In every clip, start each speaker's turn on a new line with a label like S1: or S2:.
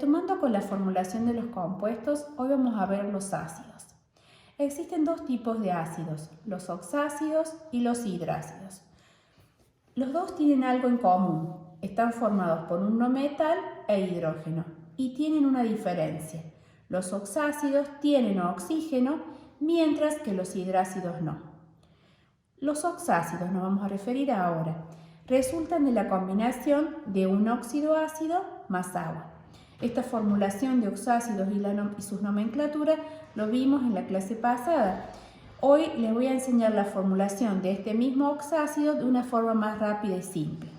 S1: Tomando con la formulación de los compuestos, hoy vamos a ver los ácidos. Existen dos tipos de ácidos, los oxácidos y los hidrácidos. Los dos tienen algo en común, están formados por un no metal e hidrógeno y tienen una diferencia. Los oxácidos tienen oxígeno, mientras que los hidrácidos no. Los oxácidos, nos vamos a referir ahora, resultan de la combinación de un óxido ácido más agua. Esta formulación de oxácidos y sus nomenclaturas lo vimos en la clase pasada. Hoy les voy a enseñar la formulación de este mismo oxácido de una forma más rápida y simple.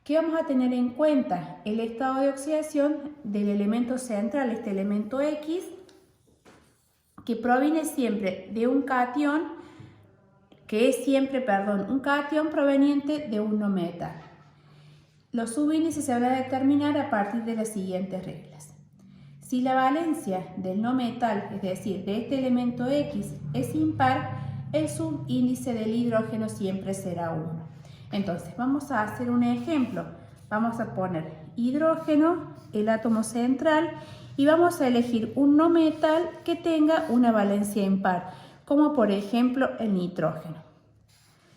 S1: ¿Qué vamos a tener en cuenta? El estado de oxidación del elemento central, este elemento X, que proviene siempre de un catión, un catión proveniente de un no metal. Los subíndices se van a determinar a partir de las siguientes reglas. Si la valencia del no metal, es decir, de este elemento X, es impar, el subíndice del hidrógeno siempre será 1. Entonces, vamos a hacer un ejemplo. Vamos a poner hidrógeno, el átomo central, y vamos a elegir un no metal que tenga una valencia impar, como por ejemplo el nitrógeno.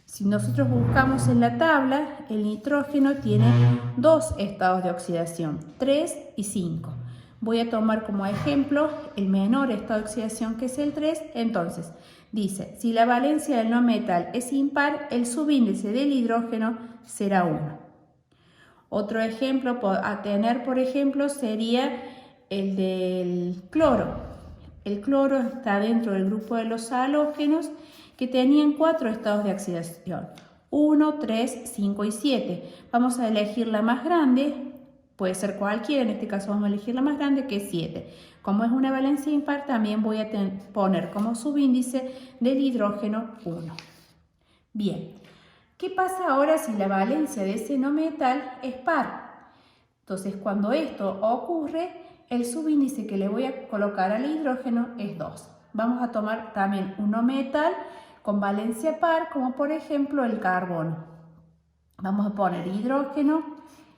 S1: Si nosotros buscamos en la tabla, el nitrógeno tiene dos estados de oxidación, 3 y 5. Voy a tomar como ejemplo el menor estado de oxidación, que es el 3. Entonces, dice, si la valencia del no metal es impar, el subíndice del hidrógeno será 1. Otro ejemplo a tener, por ejemplo, sería el del cloro. El cloro está dentro del grupo de los halógenos, que tenían 4 estados de oxidación, 1, 3, 5 y 7. Vamos a elegir la más grande, puede ser cualquiera, en este caso vamos a elegir la más grande, que es 7. Como es una valencia impar, también voy a poner como subíndice del hidrógeno 1. Bien, ¿qué pasa ahora si la valencia de ese no metal es par? Entonces, cuando esto ocurre, el subíndice que le voy a colocar al hidrógeno es 2. Vamos a tomar también un no metal con valencia par, como por ejemplo el carbono. Vamos a poner hidrógeno,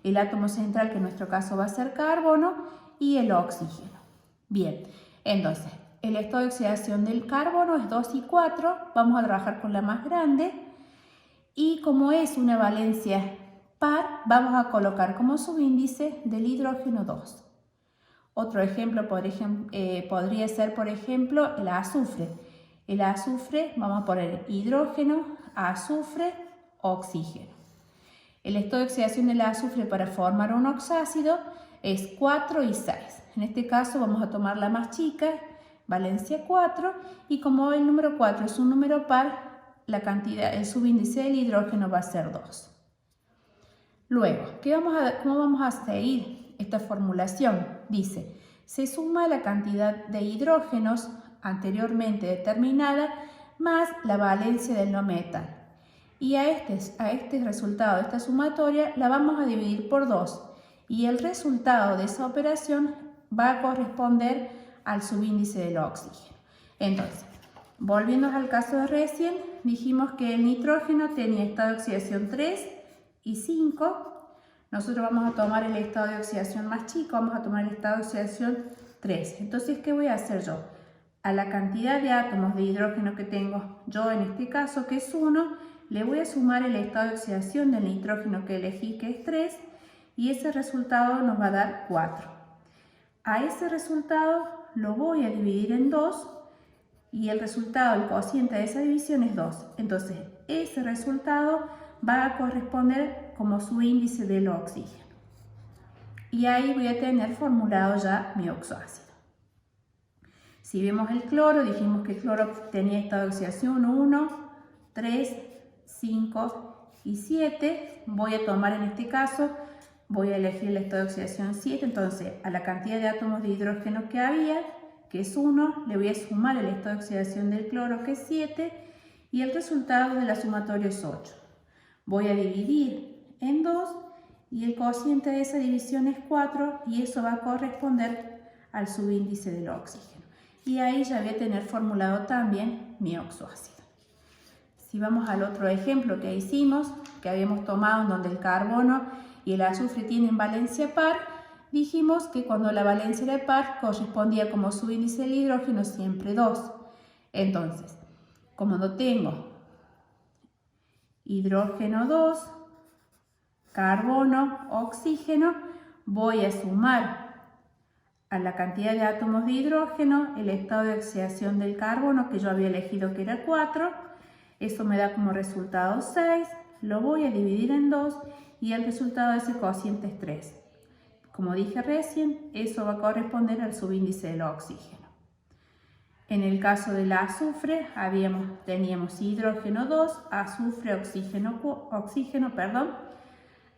S1: el átomo central, que en nuestro caso va a ser carbono, y el oxígeno. Bien, entonces, el estado de oxidación del carbono es 2 y 4. Vamos a trabajar con la más grande. Y como es una valencia par, vamos a colocar como subíndice del hidrógeno 2. Otro ejemplo podría ser, por ejemplo, el azufre. El azufre, vamos a poner hidrógeno, azufre, oxígeno. El estado de oxidación del azufre para formar un oxácido es 4 y 6. En este caso vamos a tomar la más chica, valencia 4, y como el número 4 es un número par, el subíndice del hidrógeno va a ser 2. Luego, ¿cómo vamos a seguir esta formulación? Dice, se suma la cantidad de hidrógenos anteriormente determinada más la valencia del no metal. Y a este resultado de esta sumatoria la vamos a dividir por 2. Y el resultado de esa operación va a corresponder al subíndice del oxígeno. Entonces, volviendo al caso de recién, dijimos que el nitrógeno tenía estado de oxidación 3 y 5. Nosotros vamos a tomar el estado de oxidación más chico, vamos a tomar el estado de oxidación 3. Entonces, ¿qué voy a hacer yo? A la cantidad de átomos de hidrógeno que tengo yo en este caso, que es 1, le voy a sumar el estado de oxidación del nitrógeno que elegí, que es 3, y ese resultado nos va a dar 4. A ese resultado lo voy a dividir en 2, y el resultado, el cociente de esa división es 2. Entonces, ese resultado va a corresponder como subíndice del oxígeno. Y ahí voy a tener formulado ya mi oxoácido. Si vemos el cloro, dijimos que el cloro tenía estado de oxidación 1, 3, 5 y 7. Voy a tomar en este caso, voy a elegir el estado de oxidación 7. Entonces, a la cantidad de átomos de hidrógeno que había, que es 1, le voy a sumar el estado de oxidación del cloro, que es 7, y el resultado de la sumatoria es 8. Voy a dividir en 2 y el cociente de esa división es 4, y eso va a corresponder al subíndice del oxígeno. Y ahí ya voy a tener formulado también mi oxoácido. Si vamos al otro ejemplo que hicimos, que habíamos tomado en donde el carbono y el azufre tienen valencia par, dijimos que cuando la valencia era par correspondía como subíndice del hidrógeno siempre 2. Entonces, cuando tengo hidrógeno 2, carbono, oxígeno, voy a sumar a la cantidad de átomos de hidrógeno el estado de oxidación del carbono que yo había elegido que era 4. Eso me da como resultado 6. Lo voy a dividir en 2 y el resultado de ese cociente es 3. Como dije recién, eso va a corresponder al subíndice del oxígeno. En el caso del azufre, teníamos hidrógeno 2, azufre, oxígeno.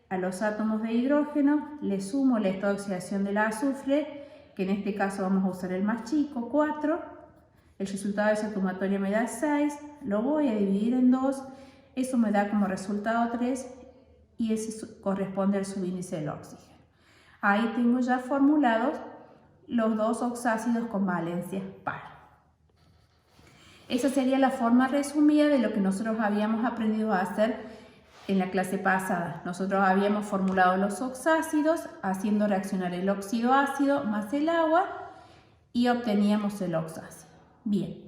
S1: A los átomos de hidrógeno le sumo el estado de oxidación del azufre, que en este caso vamos a usar el más chico, 4. El resultado de esa sumatoria me da 6. Lo voy a dividir en 2. Eso me da como resultado 3 y ese corresponde al subíndice del oxígeno. Ahí tengo ya formulados los dos oxácidos con valencia par. Esa sería la forma resumida de lo que nosotros habíamos aprendido a hacer en la clase pasada. Nosotros habíamos formulado los oxácidos haciendo reaccionar el óxido ácido más el agua y obteníamos el oxácido. Bien,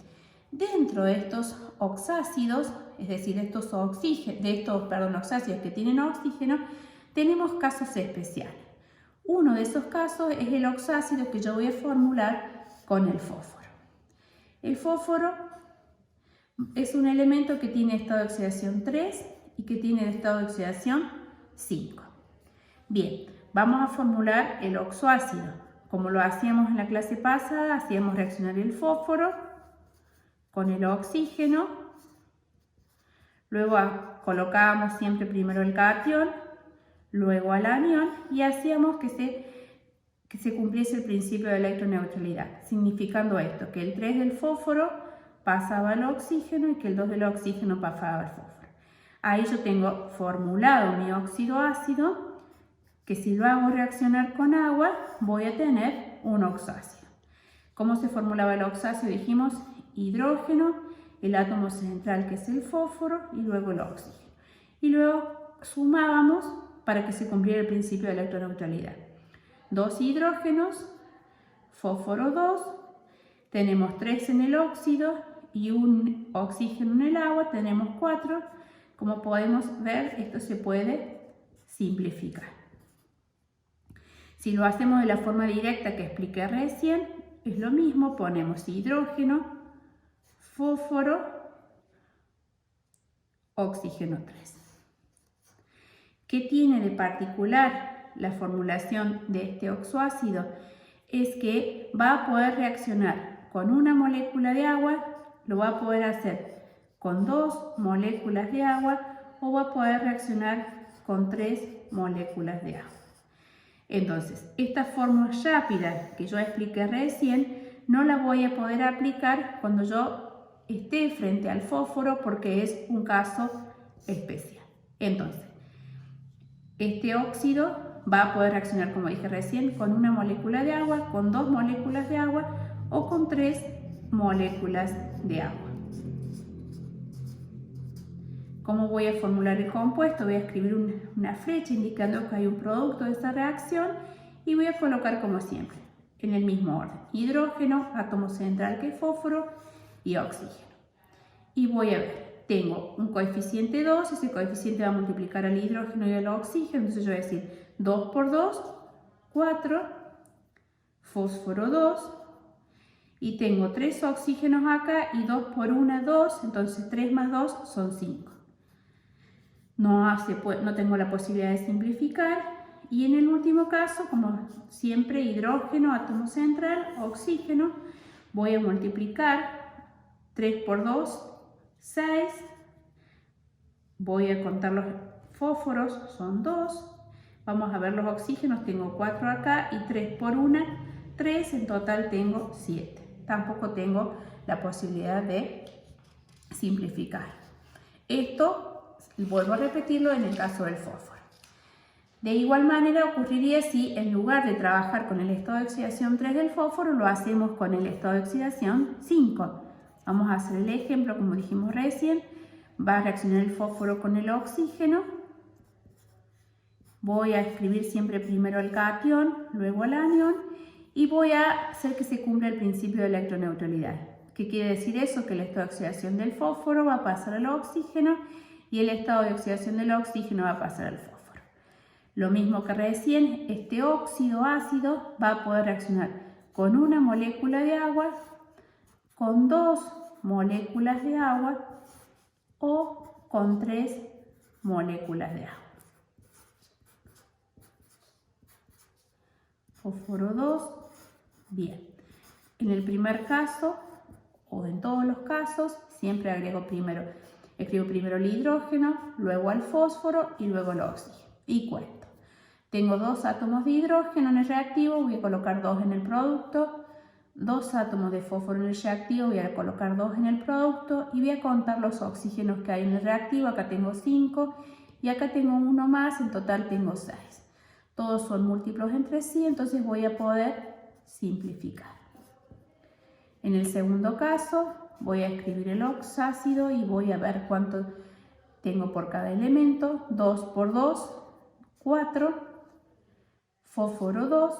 S1: dentro de estos oxácidos, es decir, estos oxácidos que tienen oxígeno, tenemos casos especiales. Uno de esos casos es el oxácido que yo voy a formular con el fósforo. El fósforo es un elemento que tiene estado de oxidación 3 y que tiene estado de oxidación 5. Bien, vamos a formular el oxoácido. Como lo hacíamos en la clase pasada, hacíamos reaccionar el fósforo con el oxígeno. Luego colocábamos siempre primero el catión, luego al anión y hacíamos que se cumpliese el principio de electroneutralidad, significando esto, que el 3 del fósforo pasaba al oxígeno y que el 2 del oxígeno pasaba al fósforo. Ahí yo tengo formulado mi óxido ácido, que si lo hago reaccionar con agua, voy a tener un oxácido. ¿Cómo se formulaba el oxácido? Dijimos hidrógeno, el átomo central que es el fósforo y luego el oxígeno. Y luego sumábamos para que se cumpliera el principio de electroneutralidad. 2 hidrógenos, fósforo 2, tenemos 3 en el óxido y un oxígeno en el agua, tenemos 4. Como podemos ver, esto se puede simplificar. Si lo hacemos de la forma directa que expliqué recién, es lo mismo, ponemos hidrógeno, fósforo, oxígeno 3. ¿Qué tiene de particular la formulación de este oxoácido? Es que va a poder reaccionar con una molécula de agua, lo va a poder hacer con 2 moléculas de agua o va a poder reaccionar con 3 moléculas de agua. Entonces, esta fórmula rápida que yo expliqué recién no la voy a poder aplicar cuando yo esté frente al fósforo porque es un caso especial. Entonces, este óxido va a poder reaccionar, como dije recién, con una molécula de agua, con 2 moléculas de agua o con 3 moléculas de agua. ¿Cómo voy a formular el compuesto? Voy a escribir una flecha indicando que hay un producto de esta reacción y voy a colocar como siempre, en el mismo orden, hidrógeno, átomo central que es fósforo y oxígeno. Y voy a ver, tengo un coeficiente 2, ese coeficiente va a multiplicar al hidrógeno y al oxígeno, entonces yo voy a decir 2 por 2, 4, fósforo 2, y tengo 3 oxígenos acá y 2 por 1, 2, entonces 3 más 2 son 5. No tengo la posibilidad de simplificar. Y en el último caso, como siempre, hidrógeno, átomo central, oxígeno, voy a multiplicar 3 por 2, 6. Voy a contar los fósforos, son 2. Vamos a ver los oxígenos, tengo 4 acá y 3 por 1, 3. En total tengo 7. Tampoco tengo la posibilidad de simplificar. Esto, vuelvo a repetirlo en el caso del fósforo. De igual manera ocurriría si en lugar de trabajar con el estado de oxidación 3 del fósforo, lo hacemos con el estado de oxidación 5. Vamos a hacer el ejemplo como dijimos recién. Va a reaccionar el fósforo con el oxígeno Voy a escribir siempre primero el catión, luego el anión y voy a hacer que se cumpla el principio de electroneutralidad. ¿Qué quiere decir eso? Que el estado de oxidación del fósforo va a pasar al oxígeno y el estado de oxidación del oxígeno va a pasar al fósforo. Lo mismo que recién, este óxido ácido va a poder reaccionar con una molécula de agua, con 2 moléculas de agua o con 3 moléculas de agua. Fósforo 2, bien. En el primer caso, o en todos los casos, siempre escribo primero el hidrógeno, luego el fósforo y luego el oxígeno. Y cuento. Tengo 2 átomos de hidrógeno en el reactivo, voy a colocar 2 en el producto. 2 átomos de fósforo en el reactivo, voy a colocar 2 en el producto. Y voy a contar los oxígenos que hay en el reactivo. Acá tengo 5 y acá tengo 1 más, en total tengo 6. Todos son múltiplos entre sí, entonces voy a poder simplificar. En el segundo caso voy a escribir el oxácido y voy a ver cuánto tengo por cada elemento. 2 por 2, 4. Fósforo 2.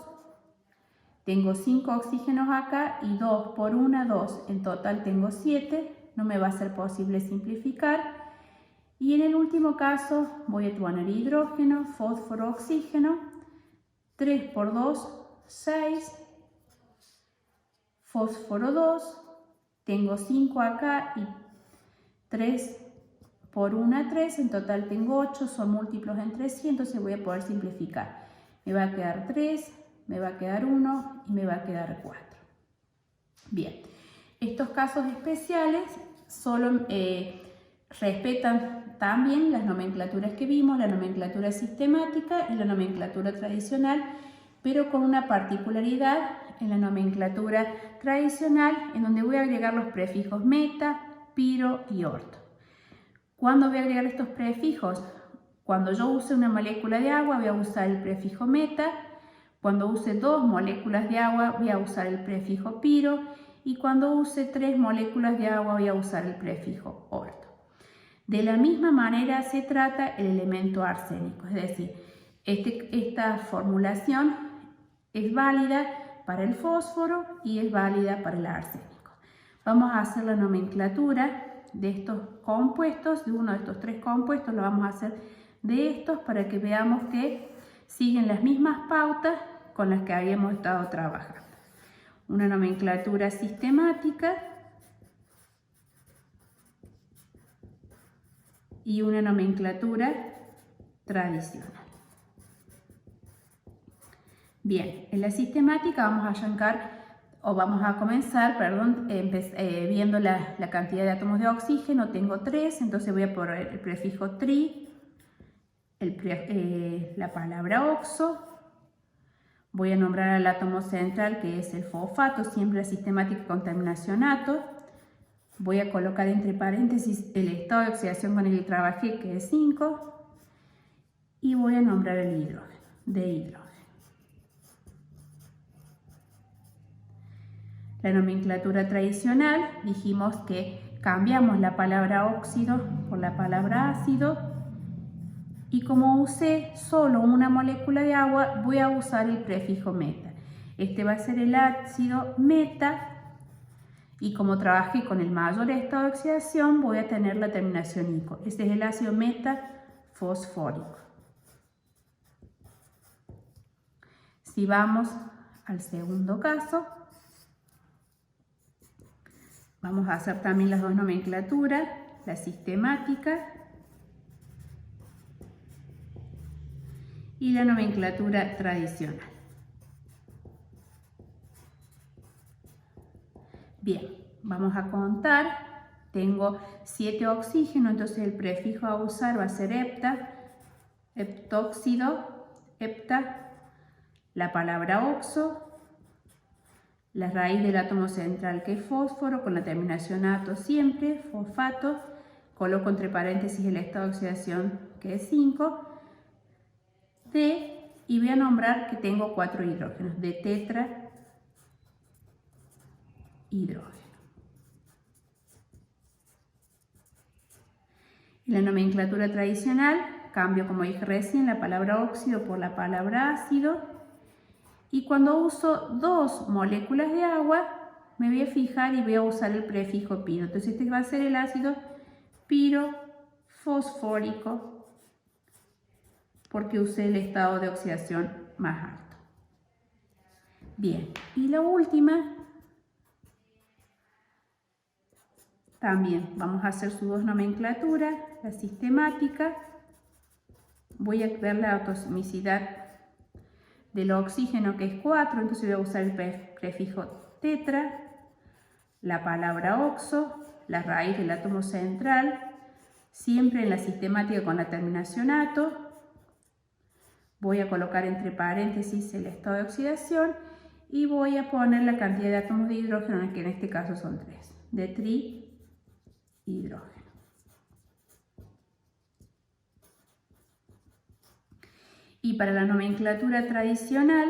S1: Tengo 5 oxígenos acá y 2 por 1, 2. En total tengo 7. No me va a ser posible simplificar. Y en el último caso voy a poner hidrógeno, fósforo, oxígeno. 3 por 2, 6. Fósforo 2. Tengo 5 acá y 3 por 1, 3. En total tengo 8. Son múltiplos entre sí, entonces voy a poder simplificar. Me va a quedar 3, me va a quedar 1 y me va a quedar 4. Bien, estos casos especiales solo respetan también las nomenclaturas que vimos, la nomenclatura sistemática y la nomenclatura tradicional, pero con una particularidad en la nomenclatura tradicional, en donde voy a agregar los prefijos meta, piro y orto. ¿Cuándo voy a agregar estos prefijos? Cuando yo use una molécula de agua voy a usar el prefijo meta, cuando use 2 moléculas de agua voy a usar el prefijo piro y cuando use 3 moléculas de agua voy a usar el prefijo orto. De la misma manera se trata el elemento arsénico, es decir, esta formulación es válida para el fósforo y es válida para el arsénico. Vamos a hacer la nomenclatura de estos compuestos, de uno de estos 3 compuestos, lo vamos a hacer de estos para que veamos que siguen las mismas pautas con las que habíamos estado trabajando. Una nomenclatura sistemática y una nomenclatura tradicional. Bien, en la sistemática vamos a comenzar viendo la cantidad de átomos de oxígeno. Tengo 3, entonces voy a poner el prefijo tri, la palabra oxo. Voy a nombrar al átomo central, que es el fosfato, siempre la sistemática con terminación ato. Voy a colocar entre paréntesis el estado de oxidación con el que trabajé, que es 5. Y voy a nombrar el hidrógeno, de hidrógeno. La nomenclatura tradicional, dijimos que cambiamos la palabra óxido por la palabra ácido. Y como usé solo una molécula de agua, voy a usar el prefijo meta. Este va a ser el ácido meta. Y como trabajé con el mayor estado de oxidación, voy a tener la terminación ico. Este es el ácido metafosfórico. Si vamos al segundo caso, vamos a hacer también las 2 nomenclaturas, la sistemática y la nomenclatura tradicional. Bien, vamos a contar. Tengo 7 oxígenos, entonces el prefijo a usar va a ser hepta, heptóxido, hepta, la palabra oxo, la raíz del átomo central que es fósforo, con la terminación ato siempre, fosfato, coloco entre paréntesis el estado de oxidación que es 5, y voy a nombrar que tengo 4 hidrógenos, de tetrahidrógeno. En la nomenclatura tradicional cambio, como dije recién, la palabra óxido por la palabra ácido. Y cuando uso 2 moléculas de agua, me voy a fijar y voy a usar el prefijo piro. Entonces este va a ser el ácido pirofosfórico, porque usé el estado de oxidación más alto. Bien, y la última, también vamos a hacer sus 2 nomenclaturas, la sistemática. Voy a ver la atomicidad del oxígeno, que es 4, entonces voy a usar el prefijo tetra, la palabra oxo, la raíz del átomo central, siempre en la sistemática con la terminación ato. Voy a colocar entre paréntesis el estado de oxidación y voy a poner la cantidad de átomos de hidrógeno, que en este caso son 3, de trihidrógeno. Y para la nomenclatura tradicional,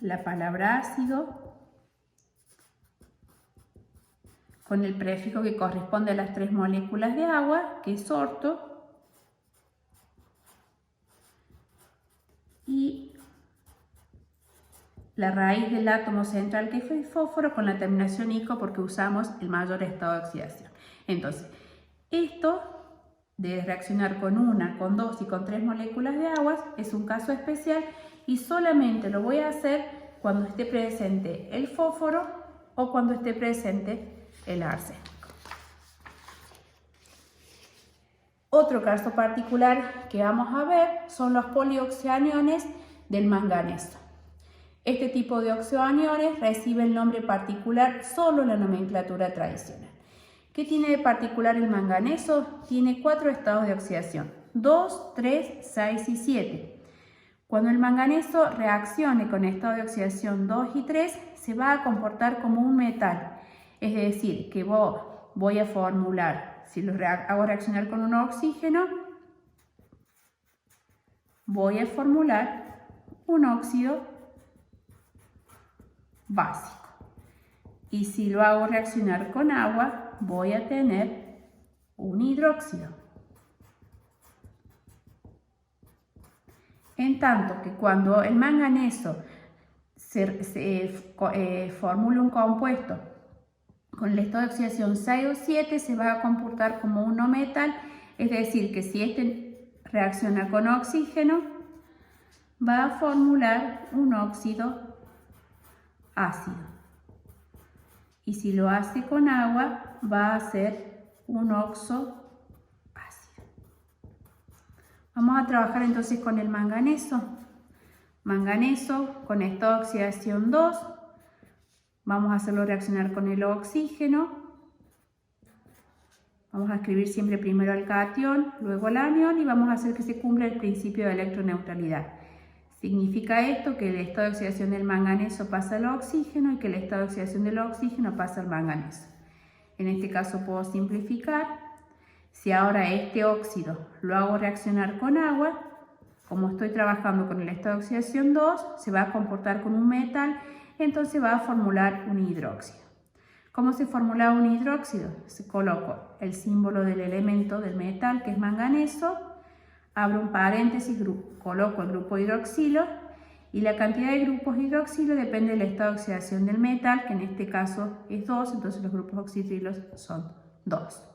S1: la palabra ácido, con el prefijo que corresponde a las 3 moléculas de agua, que es orto, y la raíz del átomo central, que es el fósforo, con la terminación ico, porque usamos el mayor estado de oxidación. Entonces, esto de reaccionar con 1, con 2 y con 3 moléculas de agua es un caso especial y solamente lo voy a hacer cuando esté presente el fósforo o cuando esté presente el arsénico. Otro caso particular que vamos a ver son los polioxoaniones del manganeso. Este tipo de oxoaniones recibe el nombre particular solo en la nomenclatura tradicional. ¿Qué tiene de particular el manganeso? Tiene 4 estados de oxidación, 2, 3, 6 y 7. Cuando el manganeso reaccione con estado de oxidación 2 y 3, se va a comportar como un metal. Es decir, que voy a formular, si lo hago reaccionar con un oxígeno, voy a formular un óxido básico. Y si lo hago reaccionar con agua, voy a tener un hidróxido. En tanto que cuando el manganeso formula un compuesto con el estado de oxidación 6 o 7, se va a comportar como un no metal, es decir, que si este reacciona con oxígeno, va a formular un óxido ácido. Y si lo hace con agua, va a hacer un oxo ácido. Vamos a trabajar entonces con el manganeso. Manganeso con estado de oxidación 2. Vamos a hacerlo reaccionar con el oxígeno. Vamos a escribir siempre primero el catión, luego el anión y vamos a hacer que se cumpla el principio de electroneutralidad. Significa esto que el estado de oxidación del manganeso pasa al oxígeno y que el estado de oxidación del oxígeno pasa al manganeso. En este caso puedo simplificar. Si ahora este óxido lo hago reaccionar con agua, como estoy trabajando con el estado de oxidación 2, se va a comportar como un metal, entonces va a formular un hidróxido. ¿Cómo se formula un hidróxido? Se coloco el símbolo del elemento del metal, que es manganeso, abro un paréntesis, coloco el grupo hidroxilo y la cantidad de grupos hidroxilo depende del estado de oxidación del metal, que en este caso es 2, entonces los grupos oxidrilos son 2.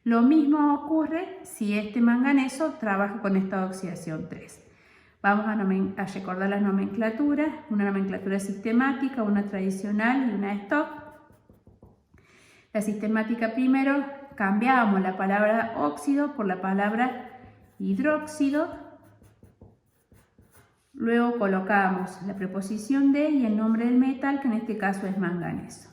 S1: Lo mismo ocurre si este manganeso trabaja con estado de oxidación 3. Vamos a recordar las nomenclaturas, una nomenclatura sistemática, una tradicional y una stock. La sistemática primero cambiamos la palabra óxido por la palabra hidróxido, luego colocamos la preposición de y el nombre del metal, que en este caso es manganeso.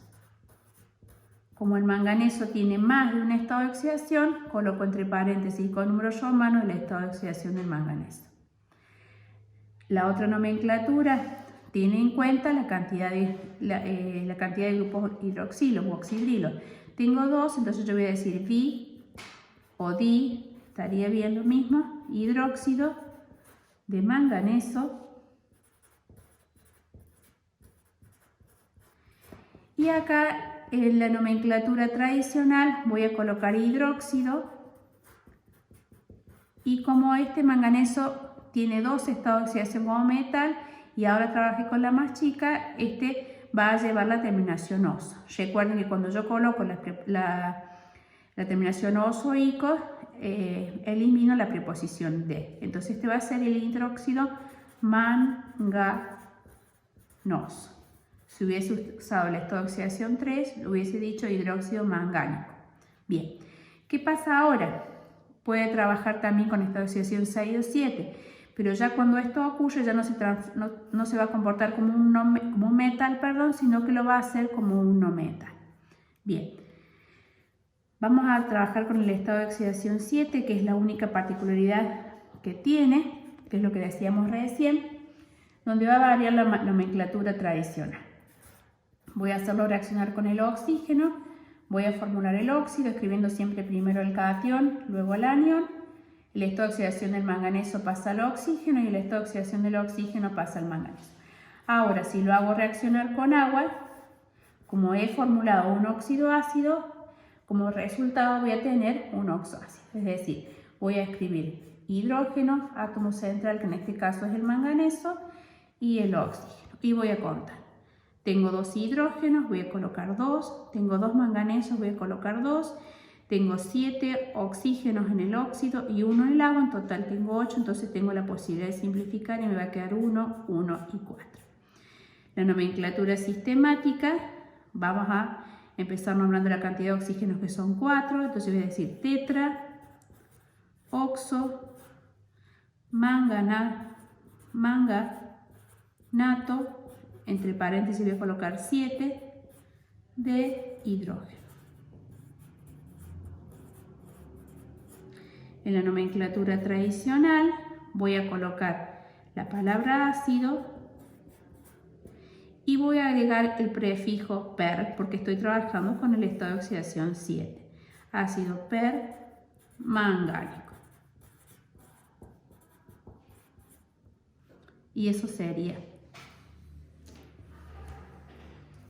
S1: Como el manganeso tiene más de un estado de oxidación, coloco entre paréntesis con números romanos el estado de oxidación del manganeso. La otra nomenclatura tiene en cuenta la cantidad de grupos hidroxilos o oxidrilos. Tengo 2, entonces yo voy a decir di o di. Estaría bien lo mismo, hidróxido de manganeso. Y acá en la nomenclatura tradicional voy a colocar hidróxido Y como este manganeso tiene 2 estados de oxidación como metal y ahora trabajé con la más chica, este va a llevar la terminación oso. Recuerden que cuando yo coloco la terminación oso-ico, elimino la preposición de. Entonces este va a ser el hidróxido manganoso. Si hubiese usado el estado de oxidación 3, lo hubiese dicho hidróxido mangánico. Bien, ¿qué pasa ahora? Puede trabajar también con estado de oxidación 6 o 7, pero ya cuando esto ocurre ya no se va a comportar como un metal, sino que lo va a hacer como un no metal. Bien, vamos a trabajar con el estado de oxidación 7, que es la única particularidad que tiene, que es lo que decíamos recién, donde va a variar la nomenclatura tradicional. Voy a hacerlo reaccionar con el oxígeno. Voy a formular el óxido escribiendo siempre primero el catión, luego el anión. El estado de oxidación del manganeso pasa al oxígeno y el estado de oxidación del oxígeno pasa al manganeso. Ahora, si lo hago reaccionar con agua, como he formulado un óxido ácido, como resultado voy a tener un oxoácido. Es decir, voy a escribir hidrógeno, átomo central, que en este caso es el manganeso, y el oxígeno. Y voy a contar. Tengo 2 hidrógenos, voy a colocar 2. Tengo 2 manganesos, voy a colocar 2. Tengo 7 oxígenos en el óxido y 1 en el agua. En total tengo 8, entonces tengo la posibilidad de simplificar y me va a quedar 1, 1 y 4. La nomenclatura sistemática, vamos a empezar nombrando la cantidad de oxígenos, que son 4. Entonces voy a decir tetra, oxo, manganato, entre paréntesis voy a colocar 7 de hidrógeno. En la nomenclatura tradicional voy a colocar la palabra ácido y voy a agregar el prefijo per, porque estoy trabajando con el estado de oxidación 7. Ácido permangánico. Y eso sería